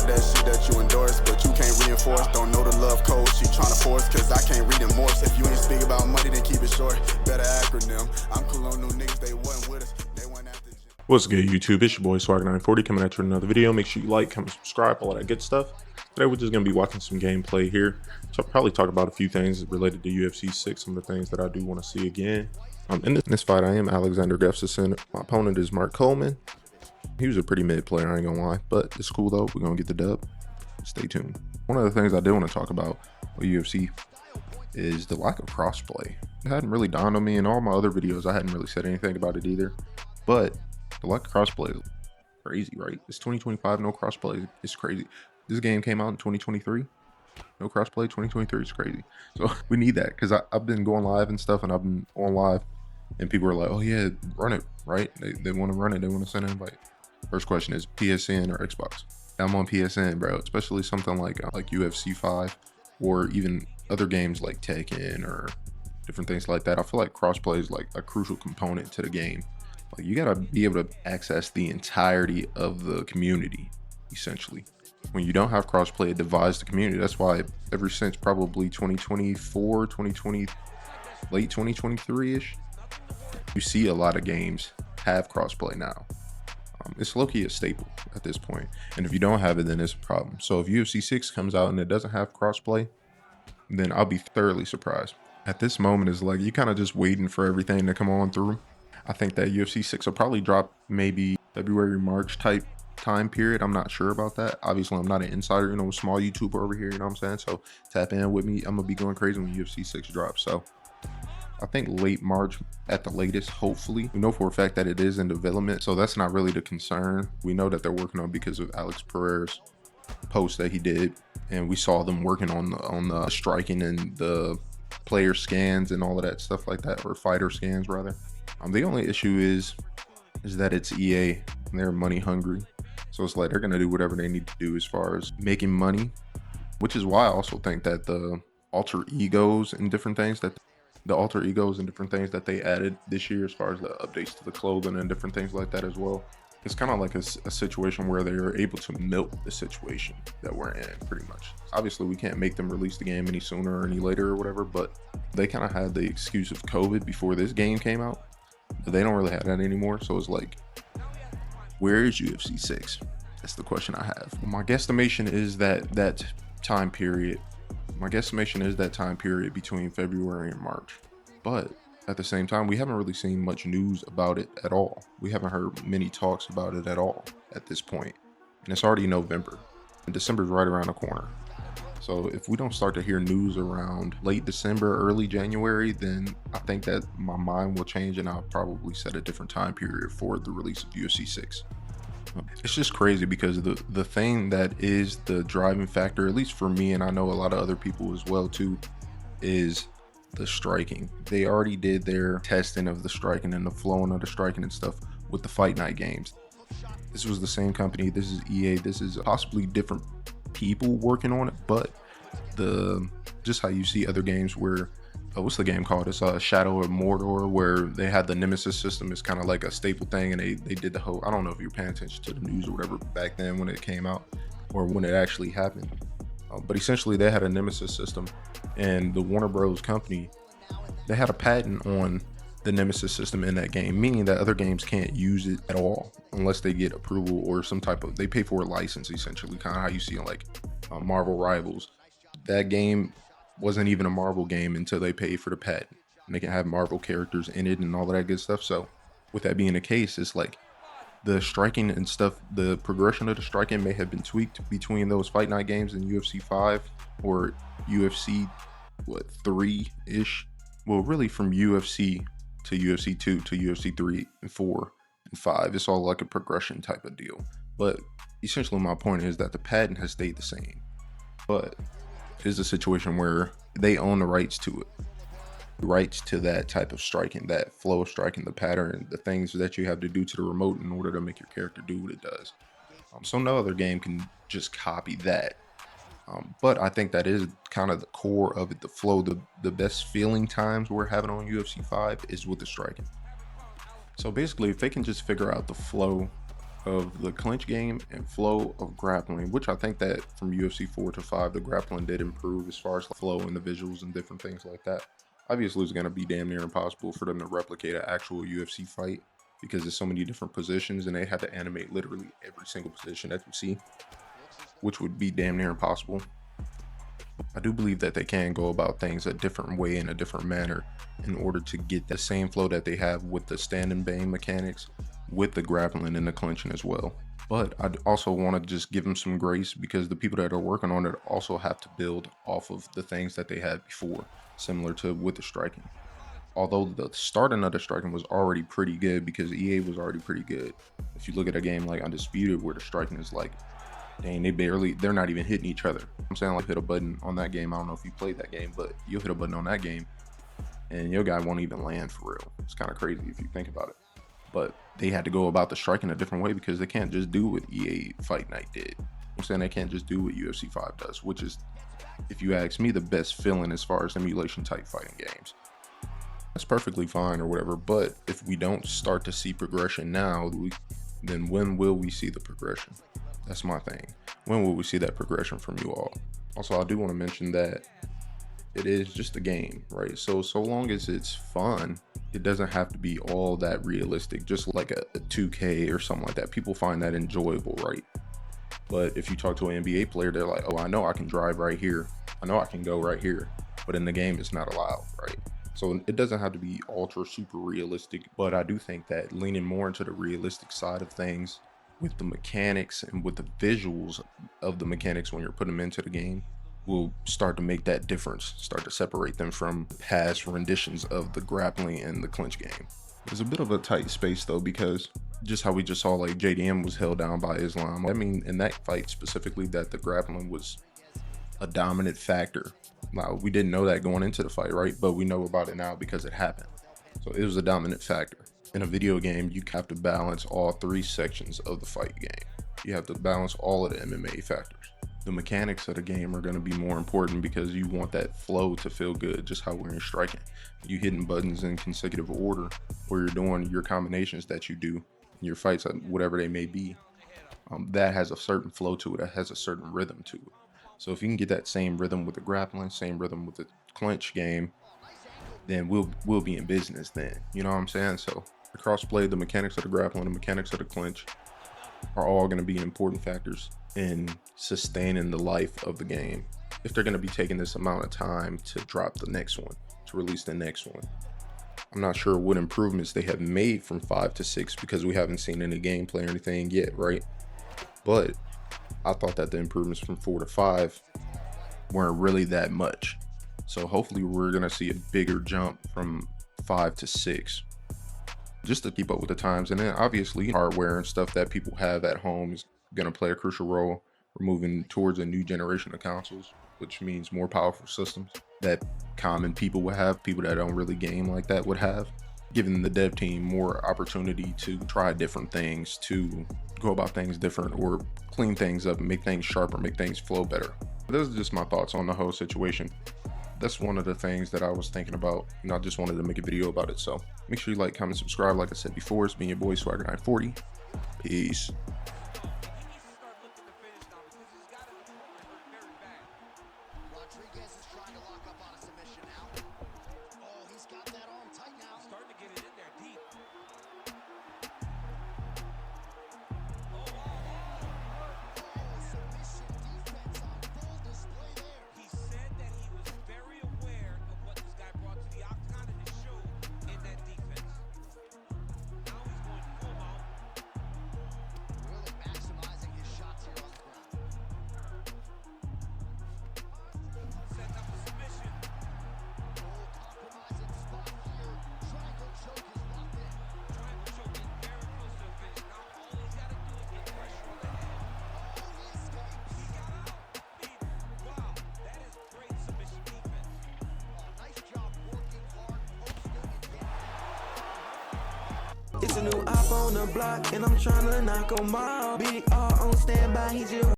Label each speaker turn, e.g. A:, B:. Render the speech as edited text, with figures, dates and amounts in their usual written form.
A: that shit that you endorse, but you can't reinforce. Don't know the love code she tryna force, cause I can't read remorse. If you ain't speak about money, then keep it short. Better acronym. I'm cool on new niggas, they wasn't with us. They went after.
B: What's good, YouTube? It's your boy Swag940 coming at you with another video. Make sure you like, comment, subscribe, all that good stuff. Today we're just gonna be watching some gameplay here. So I'll probably talk about a few things related to UFC 6, some of the things that I do want to see again. In this fight, I am Alexander Gustafsson. My opponent is Mark Coleman. He was a pretty mid player, I ain't gonna lie, but it's cool though. We're gonna get the dub. Stay tuned. One of the things I did want to talk about with UFC is the lack of crossplay. It hadn't really dawned on me. In all my other videos, I hadn't really said anything about it either. But the lack of crossplay is crazy, right? It's 2025, no crossplay. It's crazy. This game came out in 2023. No crossplay, 2023 is crazy. So we need that, because I've been going live and stuff, and I've been on live, and people are like, oh yeah, run it, right? They want to run it. They want to send an invite. First question is PSN or Xbox? I'm on PSN, bro, especially something like UFC 5 or even other games like Tekken or different things like that. I feel like crossplay is like a crucial component to the game. Like, you gotta be able to access the entirety of the community, essentially. When you don't have crossplay, it divides the community. That's why ever since probably 2024, 2020, late 2023-ish, you see a lot of games have crossplay now. It's low-key a staple at this point. And if you don't have it, then it's a problem. So if UFC 6 comes out and it doesn't have crossplay, then I'll be thoroughly surprised. At this moment, it's like you're kind of just waiting for everything to come on through. I think that UFC 6 will probably drop maybe February, March type time period. I'm not sure about that. Obviously, I'm not an insider, a small YouTuber over here, you know what I'm saying? So tap in with me. I'm gonna be going crazy when UFC 6 drops. So I think late March at the latest, hopefully. We know for a fact that it is in development, so that's not really the concern. We know that they're working on it because of Alex Pereira's post that he did, and we saw them working on the striking and the player scans and all of that stuff like that, or fighter scans rather. The only issue is that it's EA and they're money hungry, so it's like they're gonna do whatever they need to do as far as making money, which is why I also think that the alter egos and different things that they added this year, as far as the updates to the clothing and different things like that as well, it's kind of like a situation where they are able to milk the situation that we're in, pretty much. Obviously, we can't make them release the game any sooner or any later or whatever, but they kind of had the excuse of COVID before this game came out. But they don't really have that anymore, so it's like, where is UFC 6? That's the question I have. My guesstimation is that time period between February and March. But at the same time, we haven't really seen much news about it at all. We haven't heard many talks about it at all at this point. And it's already November, and December's right around the corner. So if we don't start to hear news around late December, early January, then I think that my mind will change, and I'll probably set a different time period for the release of UFC 6. It's just crazy, because the thing that is the driving factor, at least for me, and I know a lot of other people as well too, is the striking. They already did their testing of the striking and the flowing of the striking and stuff with the Fight Night games. This was the same company. This is EA. This is possibly different people working on it, but just how you see other games where what's the game called? It's Shadow of Mordor, where they had the Nemesis system. It's kind of like a staple thing, and they did the whole, I don't know if you're paying attention to the news or whatever back then when it came out or when it actually happened, but essentially they had a Nemesis system, and the Warner Bros. Company, they had a patent on the Nemesis system in that game, meaning that other games can't use it at all unless they get approval or some type of, they pay for a license, essentially, kind of how you see in like Marvel Rivals. That game wasn't even a Marvel game until they paid for the patent, and they can have Marvel characters in it and all of that good stuff. So with that being the case, it's like the striking and stuff, the progression of the striking may have been tweaked between those Fight Night games and UFC 5 or UFC 3-ish. Well, really from UFC to UFC 2 to UFC 3 and 4 and 5, it's all like a progression type of deal. But essentially my point is that the patent has stayed the same, but is a situation where they own the rights to it, the rights to that type of striking, that flow of striking, the pattern, the things that you have to do to the remote in order to make your character do what it does. So no other game can just copy that. But I think that is kind of the core of it, the flow. The best feeling times we're having on UFC 5 is with the striking. So basically, if they can just figure out the flow of the clinch game and flow of grappling, which I think that from UFC 4 to 5, the grappling did improve as far as the flow and the visuals and different things like that. Obviously, it's going to be damn near impossible for them to replicate an actual UFC fight because there's so many different positions and they had to animate literally every single position that you see, which would be damn near impossible. I do believe that they can go about things a different way in a different manner in order to get the same flow that they have with the stand and bang mechanics with the grappling and the clinching as well. But I also want to just give them some grace because the people that are working on it also have to build off of the things that they had before, similar to with the striking. Although the starting of the striking was already pretty good because EA was already pretty good. If you look at a game like Undisputed where the striking is like, dang, they're not even hitting each other. I'm saying, like, hit a button on that game. I don't know if you played that game, but you'll hit a button on that game and your guy won't even land for real. It's kind of crazy if you think about it. But they had to go about the striking a different way because they can't just do what EA Fight Night did. I'm saying they can't just do what UFC 5 does, which is, if you ask me, the best feeling as far as simulation type fighting games. That's perfectly fine or whatever, but if we don't start to see progression now, then when will we see the progression? That's my thing. When will we see that progression from you all? Also, I do want to mention that it is just a game, right? So long as it's fun, it doesn't have to be all that realistic, just like a 2K or something like that. People find that enjoyable, right? But if you talk to an NBA player, they're like, oh, I know I can drive right here. I know I can go right here. But in the game, it's not allowed, right? So it doesn't have to be ultra super realistic, but I do think that leaning more into the realistic side of things with the mechanics and with the visuals of the mechanics when you're putting them into the game will start to make that difference, start to separate them from past renditions of the grappling and the clinch game. It's a bit of a tight space though, because just how we just saw like JDM was held down by Islam. I mean, in that fight specifically, that the grappling was a dominant factor. Now, we didn't know that going into the fight, right? But we know about it now because it happened. So it was a dominant factor. In a video game, you have to balance all three sections of the fight game. You have to balance all of the MMA factors. The mechanics of the game are going to be more important because you want that flow to feel good, just how when you're striking. You hitting buttons in consecutive order, or you're doing your combinations that you do in your fights, whatever they may be. That has a certain flow to it. That has a certain rhythm to it. So if you can get that same rhythm with the grappling, same rhythm with the clinch game, then we'll be in business then. You know what I'm saying? So the crossplay, the mechanics of the grappling, the mechanics of the clinch are all going to be important factors in sustaining the life of the game. If they're going to be taking this amount of time to drop the next one, to release the next one. I'm not sure what improvements they have made from 5 to 6 because we haven't seen any gameplay or anything yet, right? But I thought that the improvements from 4 to 5 weren't really that much. So hopefully we're going to see a bigger jump from 5 to 6 just to keep up with the times. And then obviously hardware and stuff that people have at home is going to play a crucial role. We're moving towards a new generation of consoles, which means more powerful systems that common people would have, people that don't really game like that would have, giving the dev team more opportunity to try different things, to go about things different, or clean things up, make things sharper, make things flow better. Those are just my thoughts on the whole situation. That's one of the things that I was thinking about, and I just wanted to make a video about it. So make sure you like, comment, subscribe. Like I said before, it's been your boy Swagger940. Peace.
C: It's a new op on the block, and I'm tryna knock 'em out. BR on standby, he's your